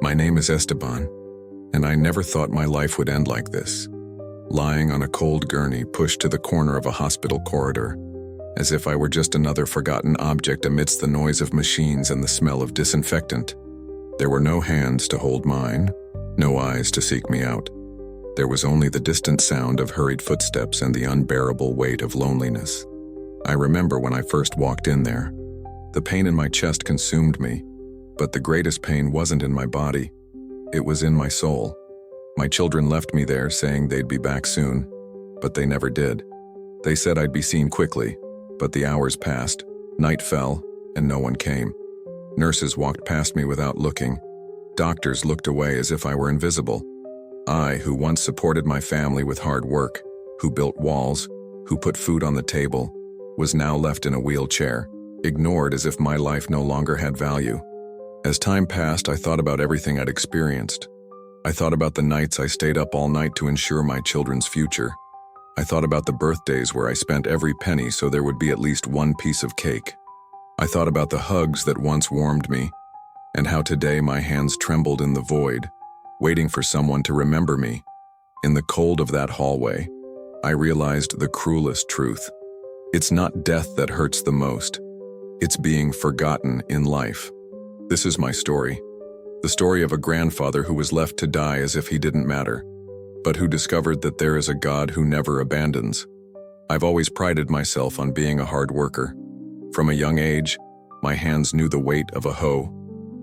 My name is Esteban, and I never thought my life would end like this. Lying on a cold gurney pushed to the corner of a hospital corridor, as if I were just another forgotten object amidst the noise of machines and the smell of disinfectant. There were no hands to hold mine, no eyes to seek me out. There was only the distant sound of hurried footsteps and the unbearable weight of loneliness. I remember when I first walked in there. The pain in my chest consumed me, but the greatest pain wasn't in my body. It was in my soul. My children left me there saying they'd be back soon, but they never did. They said I'd be seen quickly, but the hours passed, night fell, and no one came. Nurses walked past me without looking. Doctors looked away as if I were invisible. I, who once supported my family with hard work, who built walls, who put food on the table, was now left in a wheelchair, ignored as if my life no longer had value. As time passed, I thought about everything I'd experienced. I thought about the nights I stayed up all night to ensure my children's future. I thought about the birthdays where I spent every penny so there would be at least one piece of cake. I thought about the hugs that once warmed me, and how today my hands trembled in the void, waiting for someone to remember me. In the cold of that hallway, I realized the cruelest truth. It's not death that hurts the most. It's being forgotten in life. This is my story. The story of a grandfather who was left to die as if he didn't matter, but who discovered that there is a God who never abandons. I've always prided myself on being a hard worker. From a young age, my hands knew the weight of a hoe,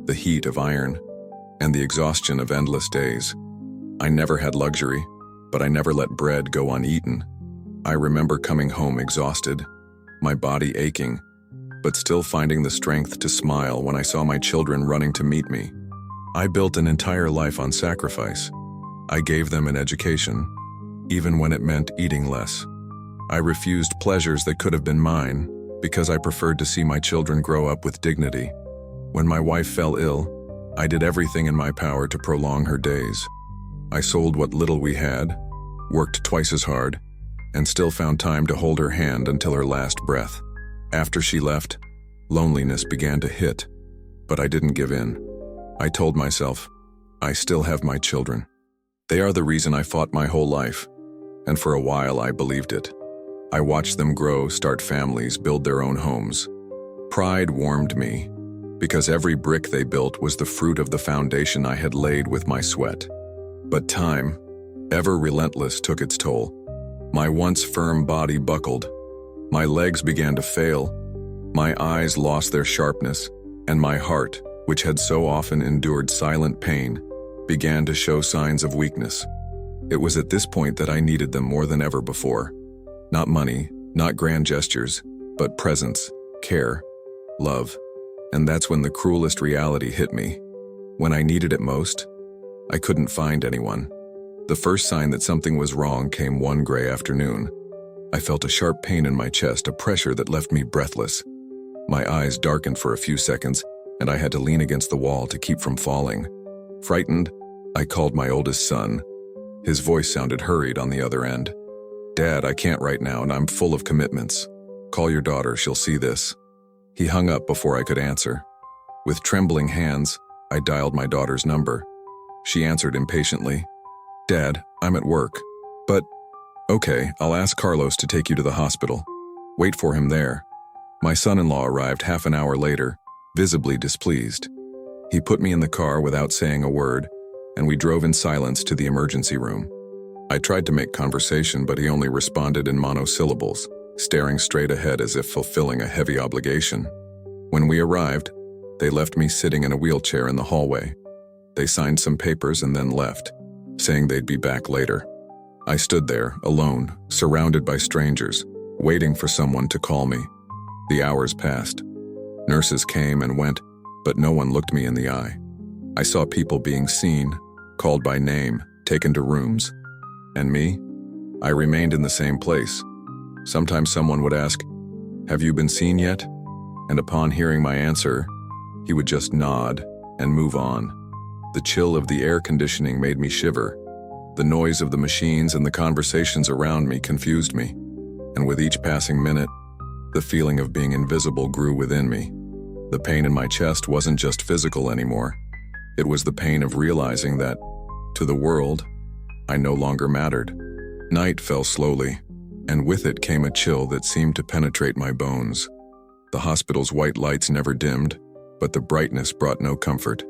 the heat of iron, and the exhaustion of endless days. I never had luxury, but I never let bread go uneaten. I remember coming home exhausted, my body aching, but still finding the strength to smile when I saw my children running to meet me. I built an entire life on sacrifice. I gave them an education, even when it meant eating less. I refused pleasures that could have been mine because I preferred to see my children grow up with dignity. When my wife fell ill, I did everything in my power to prolong her days. I sold what little we had, worked twice as hard, and still found time to hold her hand until her last breath. After she left, loneliness began to hit, but I didn't give in. I told myself, I still have my children. They are the reason I fought my whole life, and for a while I believed it. I watched them grow, start families, build their own homes. Pride warmed me, because every brick they built was the fruit of the foundation I had laid with my sweat. But time, ever relentless, took its toll. My once firm body buckled. My legs began to fail. My eyes lost their sharpness, and my heart, which had so often endured silent pain, began to show signs of weakness. It was at this point that I needed them more than ever before. Not money, not grand gestures, but presence, care, love. And that's when the cruelest reality hit me. When I needed it most, I couldn't find anyone. The first sign that something was wrong came one gray afternoon. I felt a sharp pain in my chest, a pressure that left me breathless. My eyes darkened for a few seconds, and I had to lean against the wall to keep from falling. Frightened, I called my oldest son. His voice sounded hurried on the other end. "Dad, I can't right now, and I'm full of commitments. Call your daughter, she'll see this." He hung up before I could answer. With trembling hands, I dialed my daughter's number. She answered impatiently. "Dad, I'm at work." "But, okay, I'll ask Carlos to take you to the hospital. Wait for him there." My son-in-law arrived half an hour later, visibly displeased. He put me in the car without saying a word, and we drove in silence to the emergency room. I tried to make conversation, but he only responded in monosyllables, staring straight ahead as if fulfilling a heavy obligation. When we arrived, they left me sitting in a wheelchair in the hallway. They signed some papers and then left, saying they'd be back later. I stood there, alone, surrounded by strangers, waiting for someone to call me. The hours passed. Nurses came and went, but no one looked me in the eye. I saw people being seen, called by name, taken to rooms. And me? I remained in the same place. Sometimes someone would ask, "Have you been seen yet?" And upon hearing my answer, he would just nod and move on. The chill of the air conditioning made me shiver. The noise of the machines and the conversations around me confused me. And with each passing minute, the feeling of being invisible grew within me. The pain in my chest wasn't just physical anymore. It was the pain of realizing that, to the world, I no longer mattered. Night fell slowly, and with it came a chill that seemed to penetrate my bones. The hospital's white lights never dimmed, but the brightness brought no comfort.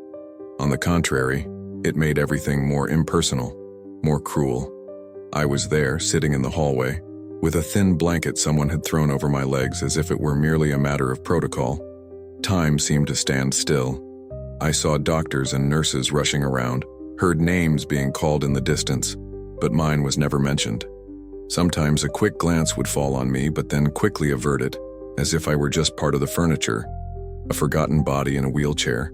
On the contrary, it made everything more impersonal, more cruel. I was there, sitting in the hallway, with a thin blanket someone had thrown over my legs as if it were merely a matter of protocol. Time seemed to stand still. I saw doctors and nurses rushing around, heard names being called in the distance, but mine was never mentioned. Sometimes a quick glance would fall on me, but then quickly averted, as if I were just part of the furniture, a forgotten body in a wheelchair.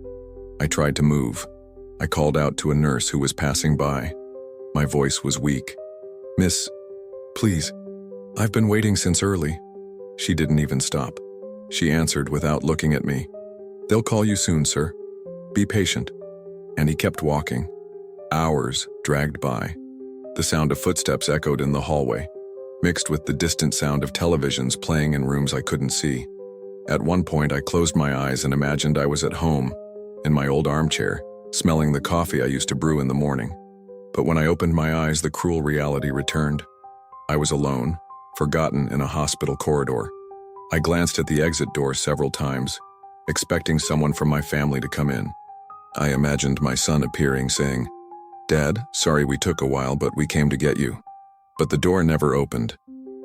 I tried to move. I called out to a nurse who was passing by. My voice was weak. "Miss, please, I've been waiting since early." She didn't even stop. She answered without looking at me. "They'll call you soon, sir. Be patient." And he kept walking. Hours dragged by. The sound of footsteps echoed in the hallway, mixed with the distant sound of televisions playing in rooms I couldn't see. At one point, I closed my eyes and imagined I was at home, in my old armchair, smelling the coffee I used to brew in the morning. But when I opened my eyes, the cruel reality returned. I was alone, forgotten in a hospital corridor. I glanced at the exit door several times, expecting someone from my family to come in. I imagined my son appearing, saying, "Dad, sorry we took a while, but we came to get you." But the door never opened.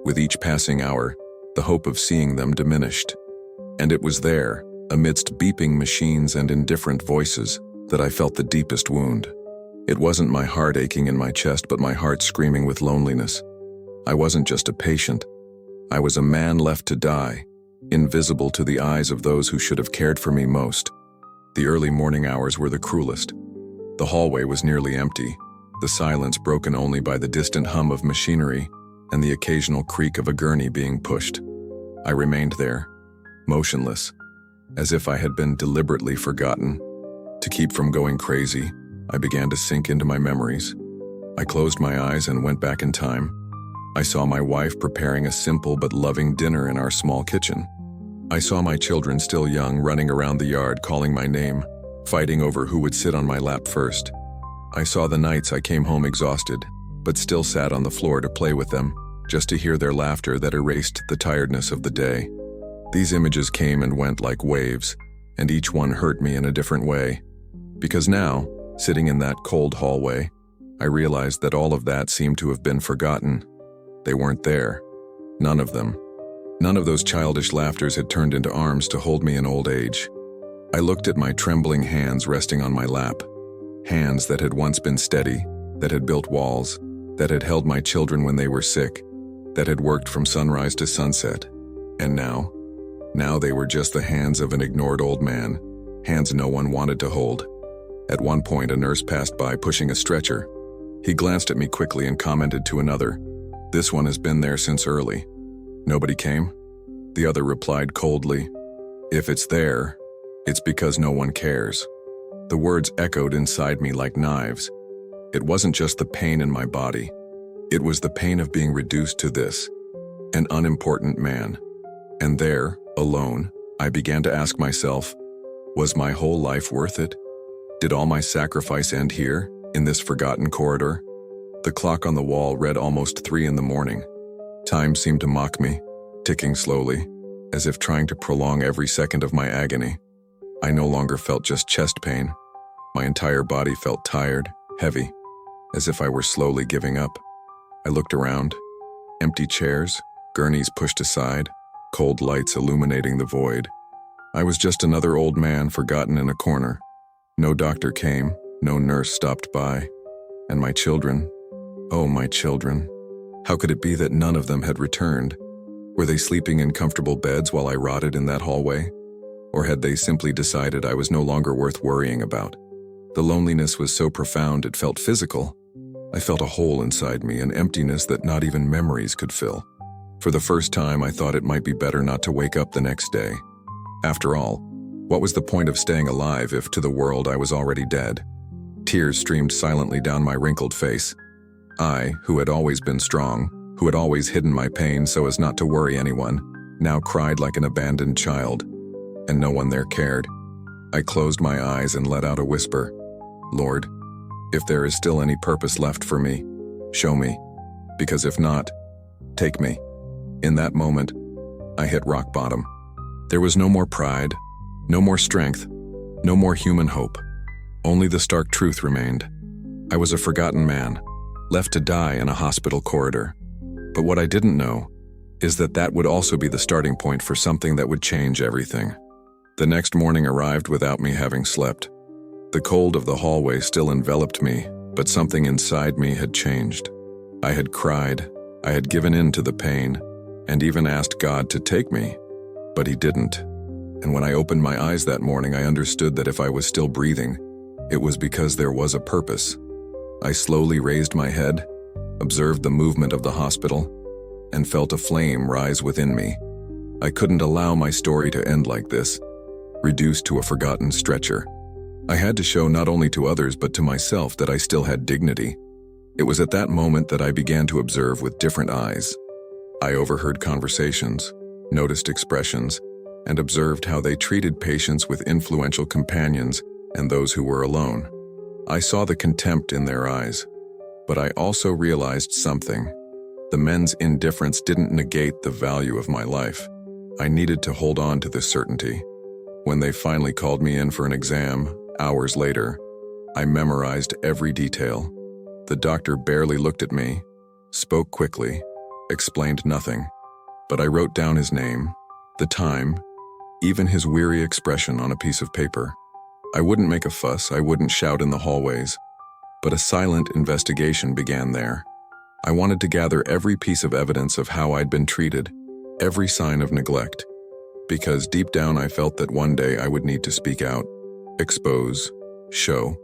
With each passing hour, the hope of seeing them diminished. And it was there, amidst beeping machines and indifferent voices, that I felt the deepest wound. It wasn't my heart aching in my chest, but my heart screaming with loneliness. I wasn't just a patient. I was a man left to die, invisible to the eyes of those who should have cared for me most. The early morning hours were the cruelest. The hallway was nearly empty, the silence broken only by the distant hum of machinery and the occasional creak of a gurney being pushed. I remained there, motionless, as if I had been deliberately forgotten. To keep from going crazy, I began to sink into my memories. I closed my eyes and went back in time. I saw my wife preparing a simple but loving dinner in our small kitchen. I saw my children, still young, running around the yard calling my name, fighting over who would sit on my lap first. I saw the nights I came home exhausted, but still sat on the floor to play with them, just to hear their laughter that erased the tiredness of the day. These images came and went like waves, and each one hurt me in a different way. Because now, sitting in that cold hallway, I realized that all of that seemed to have been forgotten. They weren't there. None of them. None of those childish laughters had turned into arms to hold me in old age. I looked at my trembling hands resting on my lap. Hands that had once been steady, that had built walls, that had held my children when they were sick, that had worked from sunrise to sunset. And now they were just the hands of an ignored old man, hands no one wanted to hold. At one point, a nurse passed by pushing a stretcher. He glanced at me quickly and commented to another, "This one has been there since early." "Nobody came?" The other replied coldly, "If it's there, it's because no one cares." The words echoed inside me like knives. It wasn't just the pain in my body. It was the pain of being reduced to this, an unimportant man. And there, alone, I began to ask myself, was my whole life worth it? Did all my sacrifice end here, in this forgotten corridor? The clock on the wall read almost 3 in the morning. Time seemed to mock me, ticking slowly, as if trying to prolong every second of my agony. I no longer felt just chest pain. My entire body felt tired, heavy, as if I were slowly giving up. I looked around. Empty chairs, gurneys pushed aside, cold lights illuminating the void. I was just another old man forgotten in a corner. No doctor came, no nurse stopped by. And my children, oh my children, how could it be that none of them had returned? Were they sleeping in comfortable beds while I rotted in that hallway? Or had they simply decided I was no longer worth worrying about? The loneliness was so profound it felt physical. I felt a hole inside me, an emptiness that not even memories could fill. For the first time, I thought it might be better not to wake up the next day. After all, what was the point of staying alive if to the world I was already dead? Tears streamed silently down my wrinkled face. I, who had always been strong, who had always hidden my pain so as not to worry anyone, now cried like an abandoned child. And no one there cared. I closed my eyes and let out a whisper. Lord, if there is still any purpose left for me, show me, because if not, take me. In that moment, I hit rock bottom. There was no more pride, no more strength, no more human hope. Only the stark truth remained. I was a forgotten man, left to die in a hospital corridor. But what I didn't know is that that would also be the starting point for something that would change everything. The next morning arrived without me having slept. The cold of the hallway still enveloped me, but something inside me had changed. I had cried, I had given in to the pain, and even asked God to take me, but He didn't. And when I opened my eyes that morning, I understood that if I was still breathing, it was because there was a purpose. I slowly raised my head, observed the movement of the hospital, and felt a flame rise within me. I couldn't allow my story to end like this, reduced to a forgotten stretcher. I had to show not only to others but to myself that I still had dignity. It was at that moment that I began to observe with different eyes. I overheard conversations, noticed expressions, and observed how they treated patients with influential companions and those who were alone. I saw the contempt in their eyes, but I also realized something. The men's indifference didn't negate the value of my life. I needed to hold on to this certainty. When they finally called me in for an exam, hours later, I memorized every detail. The doctor barely looked at me, spoke quickly, explained nothing, but I wrote down his name, the time, even his weary expression on a piece of paper. I wouldn't make a fuss, I wouldn't shout in the hallways, but a silent investigation began there. I wanted to gather every piece of evidence of how I'd been treated, every sign of neglect, because deep down I felt that one day I would need to speak out, expose, show.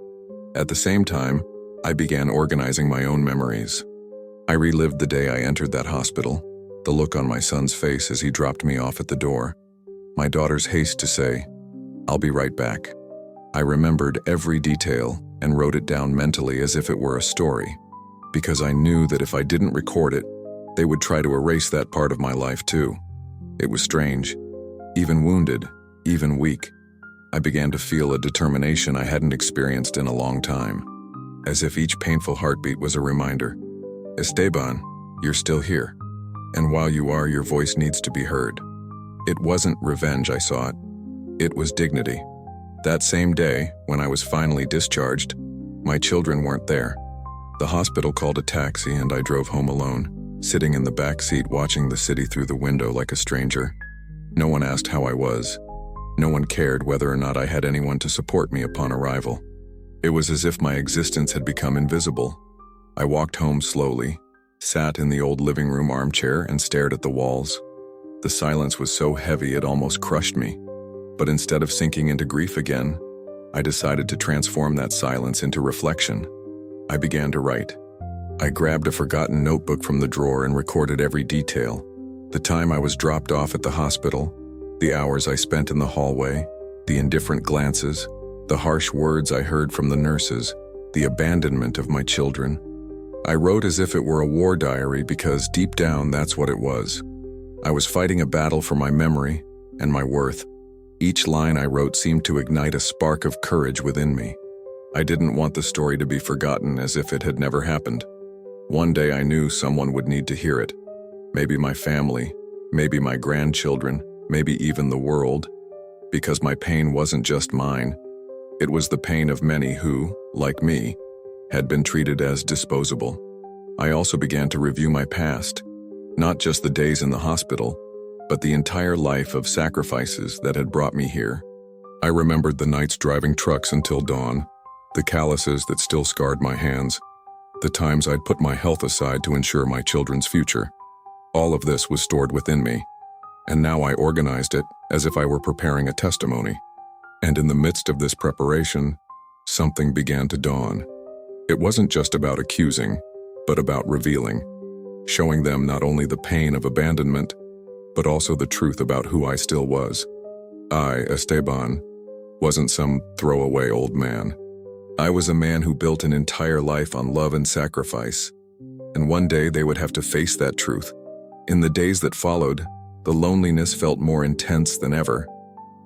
At the same time, I began organizing my own memories. I relived the day I entered that hospital, the look on my son's face as he dropped me off at the door, my daughter's haste to say, "I'll be right back." I remembered every detail and wrote it down mentally as if it were a story, because I knew that if I didn't record it, they would try to erase that part of my life too. It was strange. Even wounded, even weak, I began to feel a determination I hadn't experienced in a long time, as if each painful heartbeat was a reminder. Esteban, you're still here, and while you are, your voice needs to be heard. It wasn't revenge I sought. It was dignity. That same day, when I was finally discharged, my children weren't there. The hospital called a taxi and I drove home alone, sitting in the back seat watching the city through the window like a stranger. No one asked how I was. No one cared whether or not I had anyone to support me upon arrival. It was as if my existence had become invisible. I walked home slowly, sat in the old living room armchair and stared at the walls. The silence was so heavy it almost crushed me. But instead of sinking into grief again, I decided to transform that silence into reflection. I began to write. I grabbed a forgotten notebook from the drawer and recorded every detail. The time I was dropped off at the hospital, the hours I spent in the hallway, the indifferent glances, the harsh words I heard from the nurses, the abandonment of my children. I wrote as if it were a war diary because deep down that's what it was. I was fighting a battle for my memory and my worth. Each line I wrote seemed to ignite a spark of courage within me. I didn't want the story to be forgotten as if it had never happened. One day I knew someone would need to hear it. Maybe my family, maybe my grandchildren, maybe even the world. Because my pain wasn't just mine. It was the pain of many who, like me, had been treated as disposable. I also began to review my past, not just the days in the hospital, but the entire life of sacrifices that had brought me here. I remembered the nights driving trucks until dawn, the calluses that still scarred my hands, the times I'd put my health aside to ensure my children's future. All of this was stored within me, and now I organized it as if I were preparing a testimony. And in the midst of this preparation, something began to dawn. It wasn't just about accusing, but about revealing, showing them not only the pain of abandonment, but also the truth about who I still was. I, Esteban, wasn't some throwaway old man. I was a man who built an entire life on love and sacrifice, and one day they would have to face that truth. In the days that followed, the loneliness felt more intense than ever,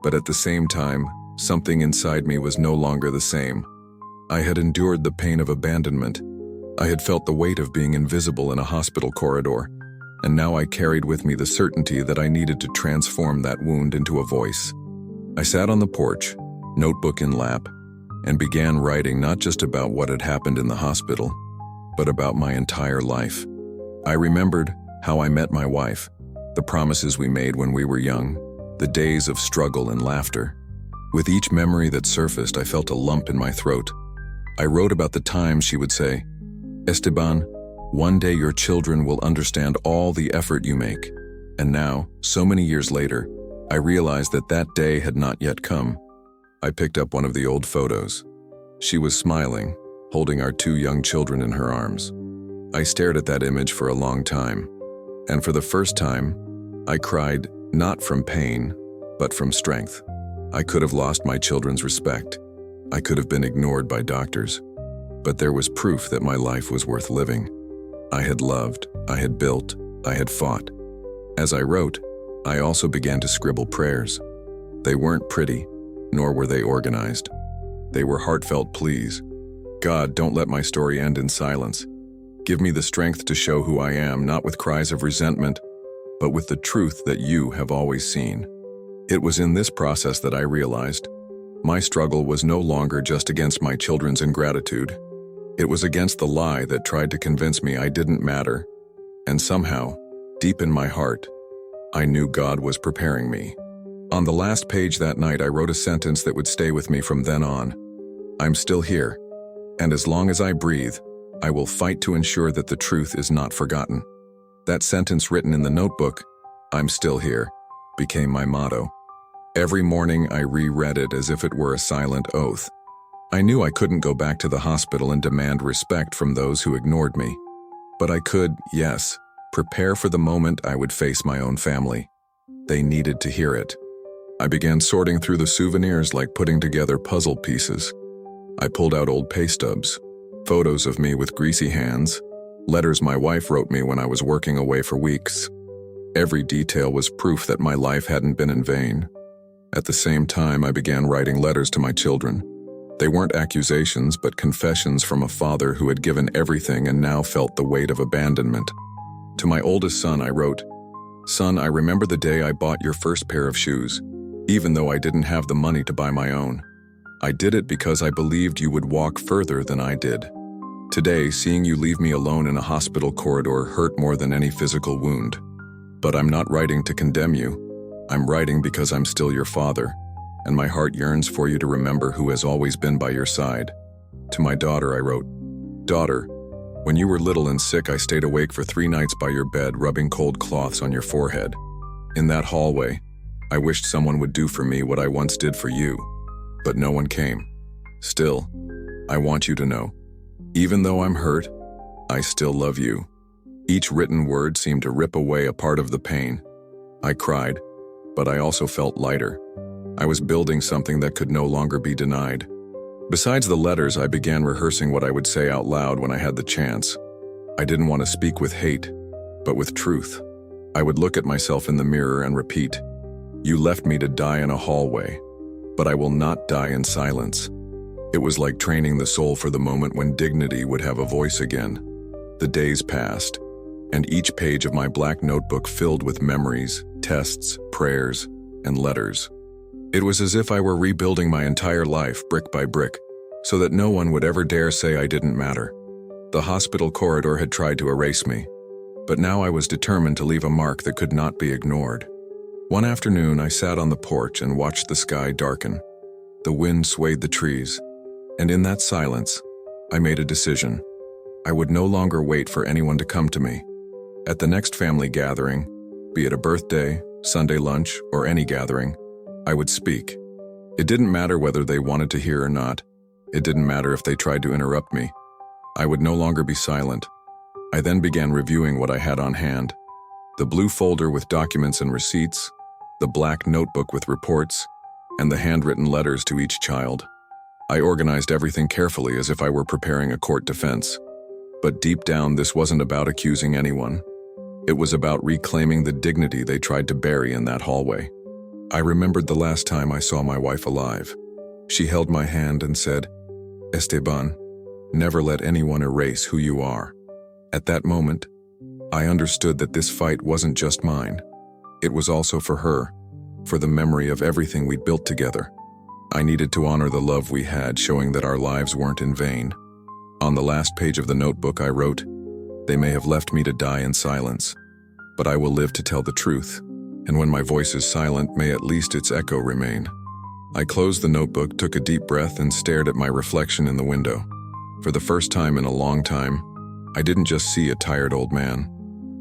but at the same time, something inside me was no longer the same. I had endured the pain of abandonment. I had felt the weight of being invisible in a hospital corridor, and now I carried with me the certainty that I needed to transform that wound into a voice. I sat on the porch, notebook in lap, and began writing not just about what had happened in the hospital, but about my entire life. I remembered how I met my wife, the promises we made when we were young, the days of struggle and laughter. With each memory that surfaced, I felt a lump in my throat. I wrote about the times she would say, "Esteban, one day your children will understand all the effort you make." And now, so many years later, I realized that that day had not yet come. I picked up one of the old photos. She was smiling, holding our 2 young children in her arms. I stared at that image for a long time, and for the first time, I cried not from pain, but from strength. I could have lost my children's respect. I could have been ignored by doctors, but there was proof that my life was worth living. I had loved, I had built, I had fought. As I wrote, I also began to scribble prayers. They weren't pretty, nor were they organized. They were heartfelt pleas. God, don't let my story end in silence. Give me the strength to show who I am, not with cries of resentment, but with the truth that you have always seen. It was in this process that I realized my struggle was no longer just against my children's ingratitude. It was against the lie that tried to convince me I didn't matter. And somehow, deep in my heart, I knew God was preparing me. On the last page that night, I wrote a sentence that would stay with me from then on. I'm still here, and as long as I breathe, I will fight to ensure that the truth is not forgotten. That sentence written in the notebook, "I'm still here," became my motto. Every morning I reread it as if it were a silent oath. I knew I couldn't go back to the hospital and demand respect from those who ignored me. But I could, yes, prepare for the moment I would face my own family. They needed to hear it. I began sorting through the souvenirs like putting together puzzle pieces. I pulled out old pay stubs, photos of me with greasy hands, letters my wife wrote me when I was working away for weeks. Every detail was proof that my life hadn't been in vain. At the same time, I began writing letters to my children. They weren't accusations, but confessions from a father who had given everything and now felt the weight of abandonment. To my oldest son, I wrote, "Son, I remember the day I bought your first pair of shoes, even though I didn't have the money to buy my own. I did it because I believed you would walk further than I did. Today, seeing you leave me alone in a hospital corridor hurt more than any physical wound. But I'm not writing to condemn you. I'm writing because I'm still your father, and my heart yearns for you to remember who has always been by your side." To my daughter, I wrote, "Daughter, when you were little and sick, I stayed awake for 3 nights by your bed, rubbing cold cloths on your forehead. In that hallway, I wished someone would do for me what I once did for you, but no one came. Still, I want you to know, even though I'm hurt, I still love you." Each written word seemed to rip away a part of the pain. I cried, but I also felt lighter. I was building something that could no longer be denied. Besides the letters, I began rehearsing what I would say out loud when I had the chance. I didn't want to speak with hate, but with truth. I would look at myself in the mirror and repeat, "You left me to die in a hallway, but I will not die in silence." It was like training the soul for the moment when dignity would have a voice again. The days passed, and each page of my black notebook filled with memories, tests, prayers, and letters. It was as if I were rebuilding my entire life brick by brick, so that no one would ever dare say I didn't matter. The hospital corridor had tried to erase me, but now I was determined to leave a mark that could not be ignored. One afternoon, I sat on the porch and watched the sky darken. The wind swayed the trees, and in that silence, I made a decision. I would no longer wait for anyone to come to me. At the next family gathering, be it a birthday, Sunday lunch, or any gathering, I would speak. It didn't matter whether they wanted to hear or not. It didn't matter if they tried to interrupt me. I would no longer be silent. I then began reviewing what I had on hand. The blue folder with documents and receipts, the black notebook with reports, and the handwritten letters to each child. I organized everything carefully as if I were preparing a court defense. But deep down, this wasn't about accusing anyone. It was about reclaiming the dignity they tried to bury in that hallway. I remembered the last time I saw my wife alive. She held my hand and said, Esteban, never let anyone erase who you are. At that moment, I understood that this fight wasn't just mine. It was also for her, for the memory of everything we'd built together. I needed to honor the love we had, showing that our lives weren't in vain. On the last page of the notebook I wrote, "They may have left me to die in silence, but I will live to tell the truth, and when my voice is silent, may at least its echo remain." I closed the notebook, took a deep breath, and stared at my reflection in the window. For the first time in a long time, I didn't just see a tired old man.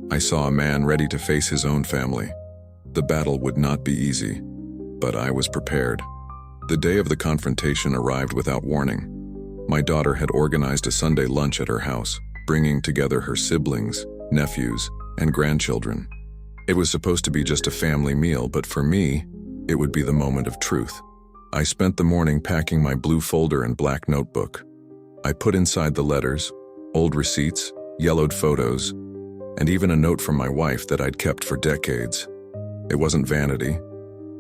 I saw a man ready to face his own family. The battle would not be easy, but I was prepared. The day of the confrontation arrived without warning. My daughter had organized a Sunday lunch at her house, bringing together her siblings, nephews, and grandchildren. It was supposed to be just a family meal, but for me, it would be the moment of truth. I spent the morning packing my blue folder and black notebook. I put inside the letters, old receipts, yellowed photos, and even a note from my wife that I'd kept for decades. It wasn't vanity,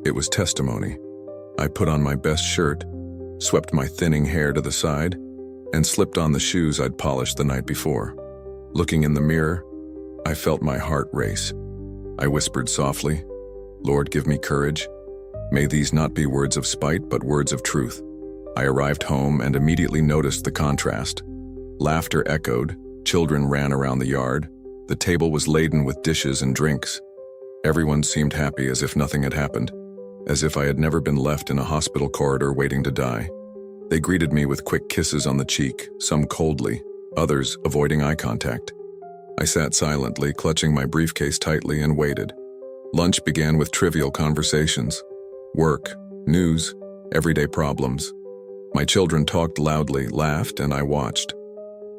it was testimony. I put on my best shirt, swept my thinning hair to the side, and slipped on the shoes I'd polished the night before. Looking in the mirror, I felt my heart race. I whispered softly, "Lord, give me courage. May these not be words of spite, but words of truth." I arrived home and immediately noticed the contrast. Laughter echoed, children ran around the yard, the table was laden with dishes and drinks. Everyone seemed happy, as if nothing had happened, as if I had never been left in a hospital corridor waiting to die. They greeted me with quick kisses on the cheek, some coldly, others avoiding eye contact. I sat silently, clutching my briefcase tightly, and waited. Lunch began with trivial conversations. Work, news, everyday problems. My children talked loudly, laughed, and I watched.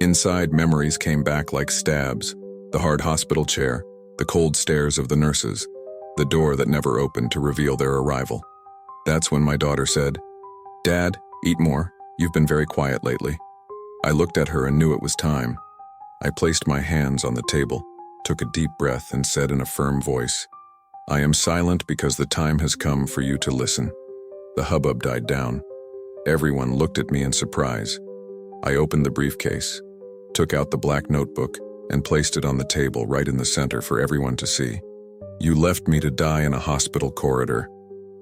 Inside, memories came back like stabs. The hard hospital chair, the cold stares of the nurses, the door that never opened to reveal their arrival. That's when my daughter said, "Dad, eat more. You've been very quiet lately." I looked at her and knew it was time. I placed my hands on the table, took a deep breath, and said in a firm voice, "I am silent because the time has come for you to listen." The hubbub died down. Everyone looked at me in surprise. I opened the briefcase, took out the black notebook, and placed it on the table right in the center for everyone to see. "You left me to die in a hospital corridor."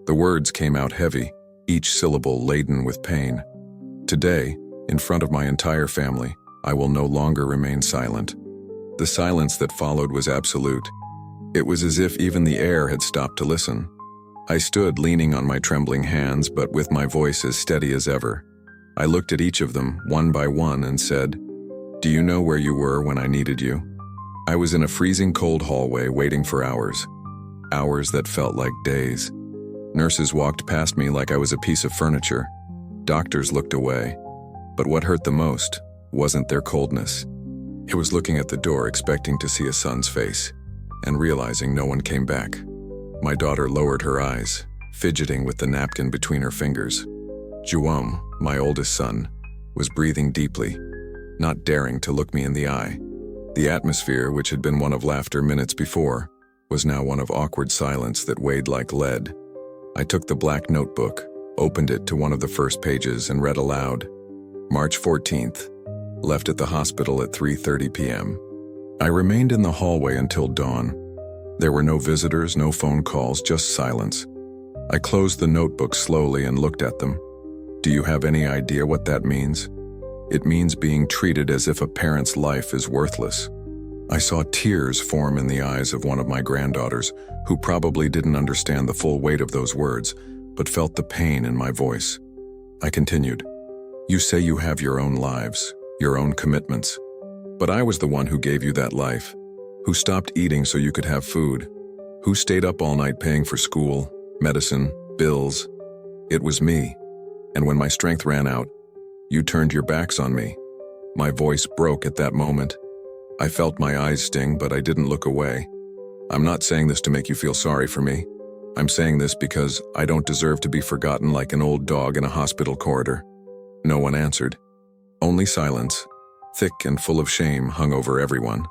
The words came out heavy, each syllable laden with pain. Today, in front of my entire family, I will no longer remain silent. The silence that followed was absolute. It was as if even the air had stopped to listen. I stood leaning on my trembling hands, but with my voice as steady as ever. I looked at each of them, one by one, and said, "Do you know where you were when I needed you?" I was in a freezing cold hallway waiting for hours. Hours that felt like days. Nurses walked past me like I was a piece of furniture. Doctors looked away. But what hurt the most wasn't their coldness. It was looking at the door, expecting to see a son's face, and realizing no one came back. My daughter lowered her eyes, fidgeting with the napkin between her fingers. Juom, my oldest son, was breathing deeply, not daring to look me in the eye. The atmosphere, which had been one of laughter minutes before, was now one of awkward silence that weighed like lead. I took the black notebook, opened it to one of the first pages, and read aloud. March 14th, left at the hospital at 3:30 p.m. I remained in the hallway until dawn. There were no visitors, no phone calls, just silence. I closed the notebook slowly and looked at them. Do you have any idea what that means? It means being treated as if a parent's life is worthless. I saw tears form in the eyes of one of my granddaughters, who probably didn't understand the full weight of those words, but felt the pain in my voice. I continued, "You say you have your own lives, your own commitments. But I was the one who gave you that life, who stopped eating so you could have food, who stayed up all night paying for school, medicine, bills. It was me. And when my strength ran out, you turned your backs on me." My voice broke at that moment. I felt my eyes sting, but I didn't look away. I'm not saying this to make you feel sorry for me. I'm saying this because I don't deserve to be forgotten like an old dog in a hospital corridor. No one answered. Only silence, thick and full of shame, hung over everyone.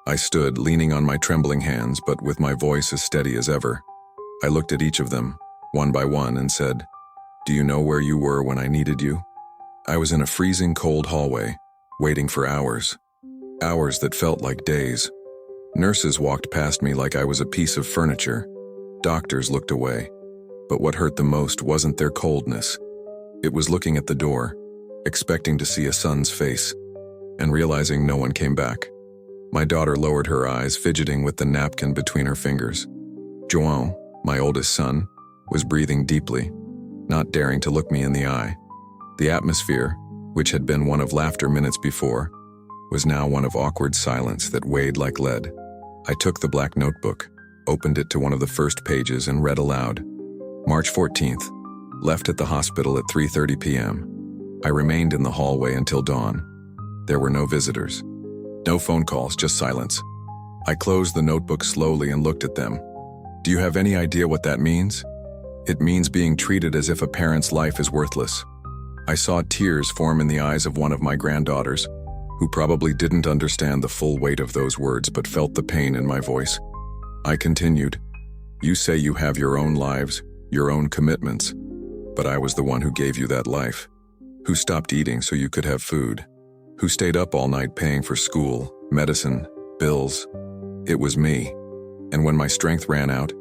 I stood, leaning on my trembling hands, but with my voice as steady as ever. I looked at each of them, one by one, and said, "Do you know where you were when I needed you?" I was in a freezing cold hallway, waiting for hours. Hours that felt like days. Nurses walked past me like I was a piece of furniture. Doctors looked away. But what hurt the most wasn't their coldness. It was looking at the door, expecting to see a son's face, and realizing no one came back. My daughter lowered her eyes, fidgeting with the napkin between her fingers. João, my oldest son, was breathing deeply, not daring to look me in the eye. The atmosphere, which had been one of laughter minutes before, was now one of awkward silence that weighed like lead. I took the black notebook, opened it to one of the first pages, and read aloud. March 14th, left at the hospital at 3:30 p.m. I remained in the hallway until dawn. There were no visitors. No phone calls, just silence. I closed the notebook slowly and looked at them. Do you have any idea what that means? It means being treated as if a parent's life is worthless. I saw tears form in the eyes of one of my granddaughters, who probably didn't understand the full weight of those words but felt the pain in my voice. I continued, "You say you have your own lives, your own commitments, but I was the one who gave you that life, who stopped eating so you could have food, who stayed up all night paying for school, medicine, bills. It was me. And when my strength ran out,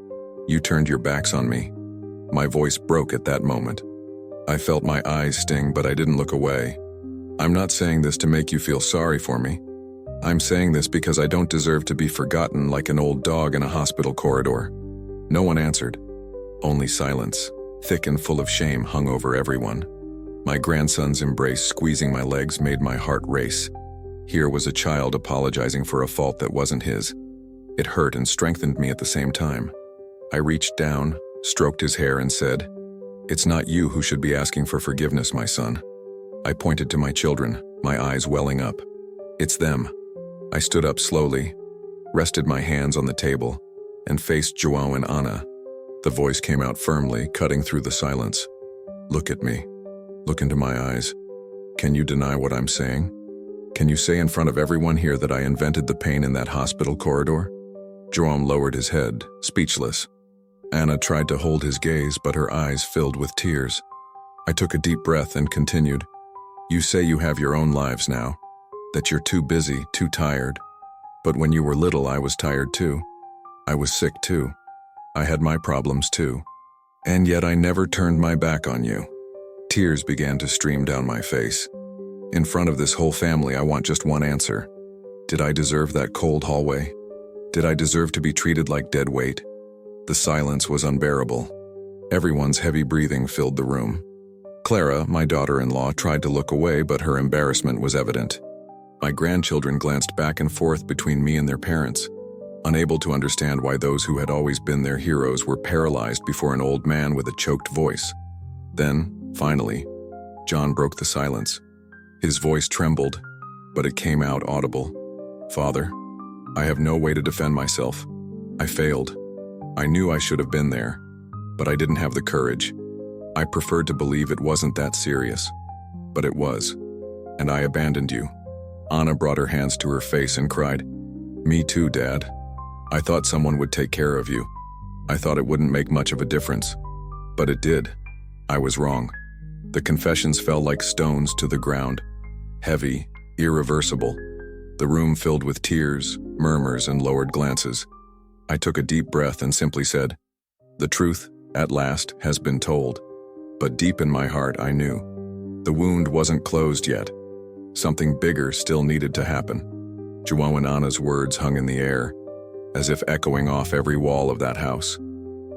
you turned your backs on me." My voice broke at that moment. I felt my eyes sting, but I didn't look away. I'm not saying this to make you feel sorry for me. I'm saying this because I don't deserve to be forgotten like an old dog in a hospital corridor. No one answered. Only silence, thick and full of shame, hung over everyone. My grandson's embrace squeezing my legs made my heart race. Here was a child apologizing for a fault that wasn't his. It hurt and strengthened me at the same time. I reached down, stroked his hair, and said, "It's not you who should be asking for forgiveness, my son." I pointed to my children, my eyes welling up. "It's them." I stood up slowly, rested my hands on the table, and faced João and Ana. The voice came out firmly, cutting through the silence. "Look at me. Look into my eyes. Can you deny what I'm saying? Can you say in front of everyone here that I invented the pain in that hospital corridor?" João lowered his head, speechless. Ana tried to hold his gaze, but her eyes filled with tears. I took a deep breath and continued. "You say you have your own lives now, that you're too busy, too tired. But when you were little, I was tired too. I was sick too. I had my problems too. And yet I never turned my back on you." Tears began to stream down my face. In front of this whole family, I want just one answer. Did I deserve that cold hallway? Did I deserve to be treated like dead weight? The silence was unbearable. Everyone's heavy breathing filled the room. Clara, my daughter-in-law, tried to look away, but her embarrassment was evident. My grandchildren glanced back and forth between me and their parents, unable to understand why those who had always been their heroes were paralyzed before an old man with a choked voice. Then, finally, John broke the silence. His voice trembled, but it came out audible. "Father, I have no way to defend myself. I failed. I knew I should have been there, but I didn't have the courage. I preferred to believe it wasn't that serious, but it was, and I abandoned you." Anna brought her hands to her face and cried, "Me too, Dad. I thought someone would take care of you. I thought it wouldn't make much of a difference. But it did. I was wrong." The confessions fell like stones to the ground, heavy, irreversible. The room filled with tears, murmurs, and lowered glances. I took a deep breath and simply said, "The truth, at last, has been told." But deep in my heart, I knew. The wound wasn't closed yet. Something bigger still needed to happen. João and Anna's words hung in the air, as if echoing off every wall of that house.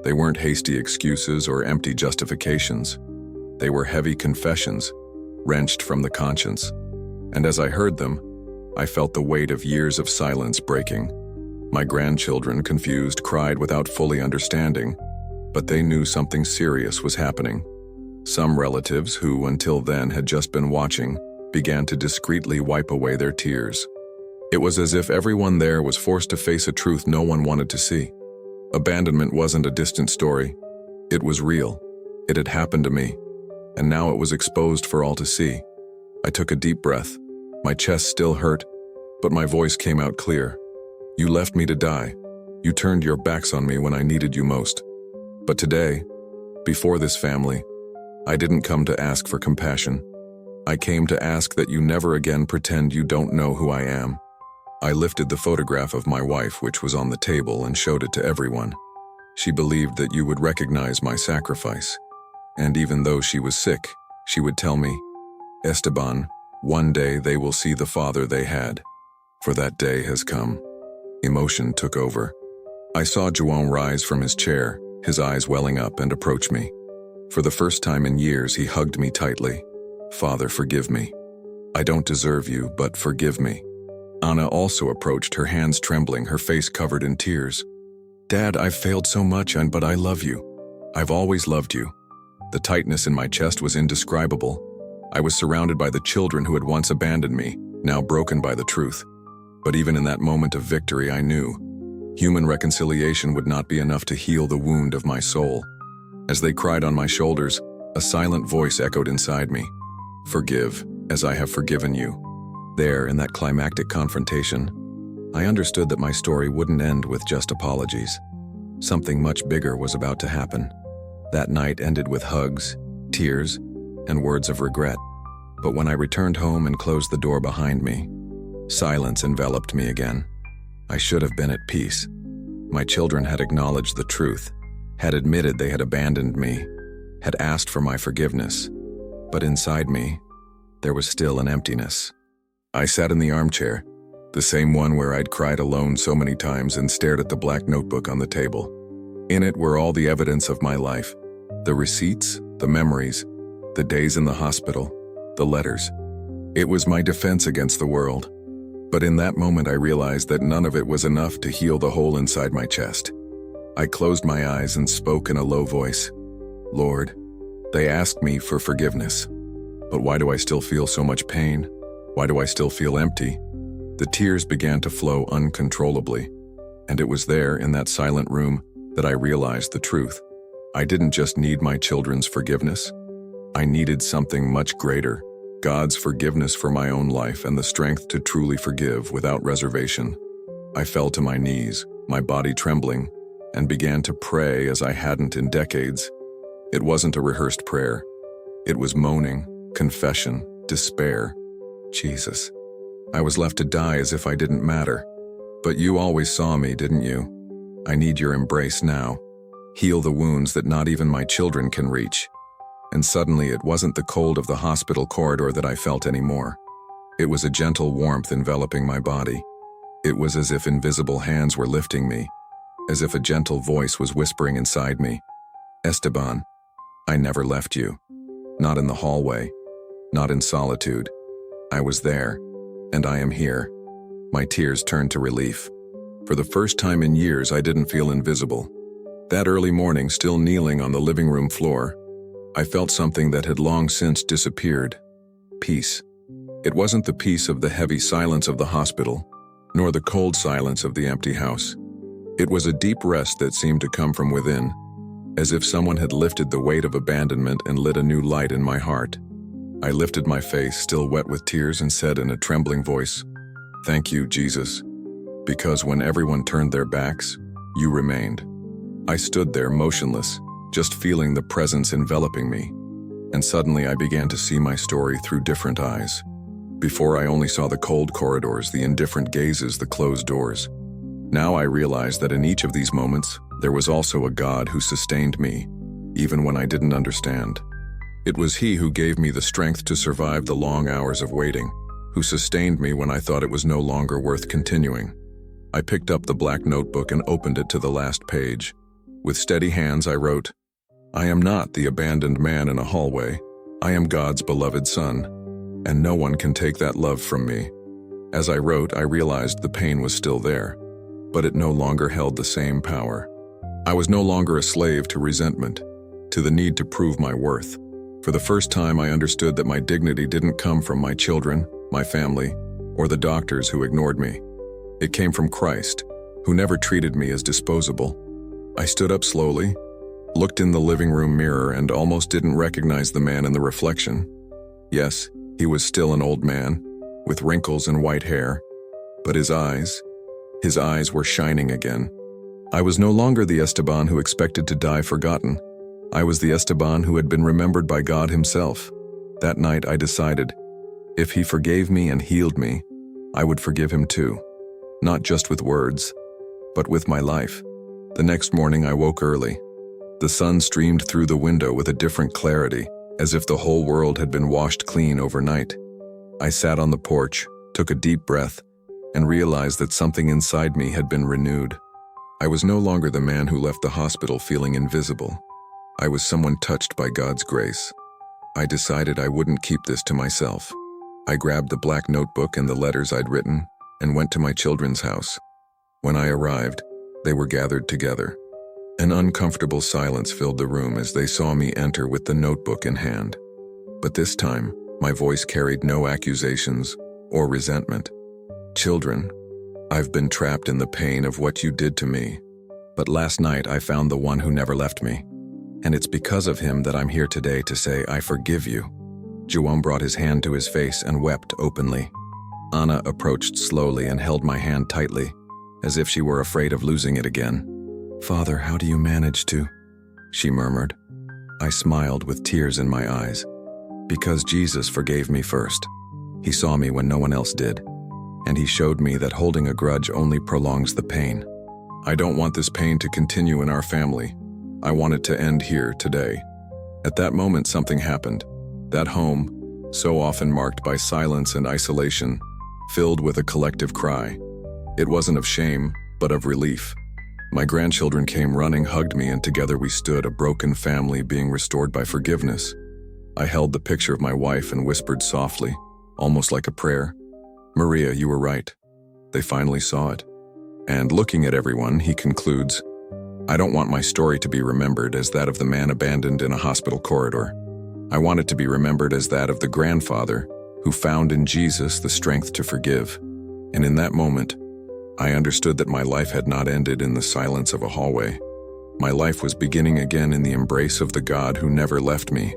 They weren't hasty excuses or empty justifications. They were heavy confessions, wrenched from the conscience. And as I heard them, I felt the weight of years of silence breaking. My grandchildren, confused, cried without fully understanding, but they knew something serious was happening. Some relatives who, until then, had just been watching, began to discreetly wipe away their tears. It was as if everyone there was forced to face a truth no one wanted to see. Abandonment wasn't a distant story. It was real. It had happened to me, and now it was exposed for all to see. I took a deep breath. My chest still hurt, but my voice came out clear. "You left me to die. You turned your backs on me when I needed you most. But today, before this family, I didn't come to ask for compassion. I came to ask that you never again pretend you don't know who I am." I lifted the photograph of my wife, which was on the table, and showed it to everyone. She believed that you would recognize my sacrifice. And even though she was sick, she would tell me, "Esteban, one day they will see the father they had. For that day has come." Emotion took over. I saw João rise from his chair, his eyes welling up, and approach me. For the first time in years, he hugged me tightly. "Father, forgive me. I don't deserve you, but forgive me." Anna also approached, her hands trembling, her face covered in tears. "Dad, I've failed so much, but I love you. I've always loved you." The tightness in my chest was indescribable. I was surrounded by the children who had once abandoned me, now broken by the truth. But even in that moment of victory, I knew human reconciliation would not be enough to heal the wound of my soul. As they cried on my shoulders, a silent voice echoed inside me. "Forgive, as I have forgiven you." There, in that climactic confrontation, I understood that my story wouldn't end with just apologies. Something much bigger was about to happen. That night ended with hugs, tears, and words of regret. But when I returned home and closed the door behind me, silence enveloped me again. I should have been at peace. My children had acknowledged the truth, had admitted they had abandoned me, had asked for my forgiveness. But inside me, there was still an emptiness. I sat in the armchair, the same one where I'd cried alone so many times, and stared at the black notebook on the table. In it were all the evidence of my life, the receipts, the memories, the days in the hospital, the letters. It was my defense against the world. But in that moment I realized that none of it was enough to heal the hole inside my chest. I closed my eyes and spoke in a low voice. "Lord, they asked me for forgiveness. But why do I still feel so much pain? Why do I still feel empty?" The tears began to flow uncontrollably. And it was there, in that silent room, that I realized the truth. I didn't just need my children's forgiveness. I needed something much greater. God's forgiveness for my own life and the strength to truly forgive without reservation. I fell to my knees, my body trembling, and began to pray as I hadn't in decades. It wasn't a rehearsed prayer. It was moaning, confession, despair. "Jesus, I was left to die as if I didn't matter. But you always saw me, didn't you? I need your embrace now. Heal the wounds that not even my children can reach." And suddenly it wasn't the cold of the hospital corridor that I felt anymore. It was a gentle warmth enveloping my body. It was as if invisible hands were lifting me, as if a gentle voice was whispering inside me, "Esteban, I never left you. Not in the hallway, not in solitude. I was there, and I am here." My tears turned to relief. For the first time in years, I didn't feel invisible. That early morning, still kneeling on the living room floor, I felt something that had long since disappeared. Peace. It wasn't the peace of the heavy silence of the hospital, nor the cold silence of the empty house. It was a deep rest that seemed to come from within, as if someone had lifted the weight of abandonment and lit a new light in my heart. I lifted my face, still wet with tears, and said in a trembling voice, "Thank you, Jesus, because when everyone turned their backs, you remained." I stood there motionless, just feeling the presence enveloping me, and suddenly I began to see my story through different eyes. Before, I only saw the cold corridors, the indifferent gazes, the closed doors. Now I realized that in each of these moments, there was also a God who sustained me, even when I didn't understand. It was He who gave me the strength to survive the long hours of waiting, who sustained me when I thought it was no longer worth continuing. I picked up the black notebook and opened it to the last page. With steady hands, I wrote, "I am not the abandoned man in a hallway. I am God's beloved son, and no one can take that love from me." As I wrote, I realized the pain was still there, but it no longer held the same power. I was no longer a slave to resentment, to the need to prove my worth. For the first time, I understood that my dignity didn't come from my children, my family, or the doctors who ignored me. It came from Christ, who never treated me as disposable. I stood up slowly, looked in the living room mirror, and almost didn't recognize the man in the reflection. Yes, he was still an old man, with wrinkles and white hair, but his eyes were shining again. I was no longer the Esteban who expected to die forgotten. I was the Esteban who had been remembered by God himself. That night I decided, if he forgave me and healed me, I would forgive him too. Not just with words, but with my life. The next morning I woke early. The sun streamed through the window with a different clarity, as if the whole world had been washed clean overnight. I sat on the porch, took a deep breath, and realized that something inside me had been renewed. I was no longer the man who left the hospital feeling invisible. I was someone touched by God's grace. I decided I wouldn't keep this to myself. I grabbed the black notebook and the letters I'd written and went to my children's house. When I arrived, they were gathered together. An uncomfortable silence filled the room as they saw me enter with the notebook in hand. But this time, my voice carried no accusations or resentment. Children, I've been trapped in the pain of what you did to me. But last night I found the one who never left me. And it's because of him that I'm here today to say I forgive you. João brought his hand to his face and wept openly. Anna approached slowly and held my hand tightly, as if she were afraid of losing it again. "Father, how do you manage to?" she murmured. I smiled with tears in my eyes. Because Jesus forgave me first. He saw me when no one else did. And he showed me that holding a grudge only prolongs the pain. I don't want this pain to continue in our family. I want it to end here today. At that moment, something happened. That home, so often marked by silence and isolation, filled with a collective cry. It wasn't of shame, but of relief. My grandchildren came running, hugged me, and together we stood, a broken family being restored by forgiveness. I held the picture of my wife and whispered softly, almost like a prayer, "Maria, you were right." They finally saw it. And looking at everyone, he concludes, "I don't want my story to be remembered as that of the man abandoned in a hospital corridor. I want it to be remembered as that of the grandfather who found in Jesus the strength to forgive." And in that moment, I understood that my life had not ended in the silence of a hallway. My life was beginning again in the embrace of the God who never left me,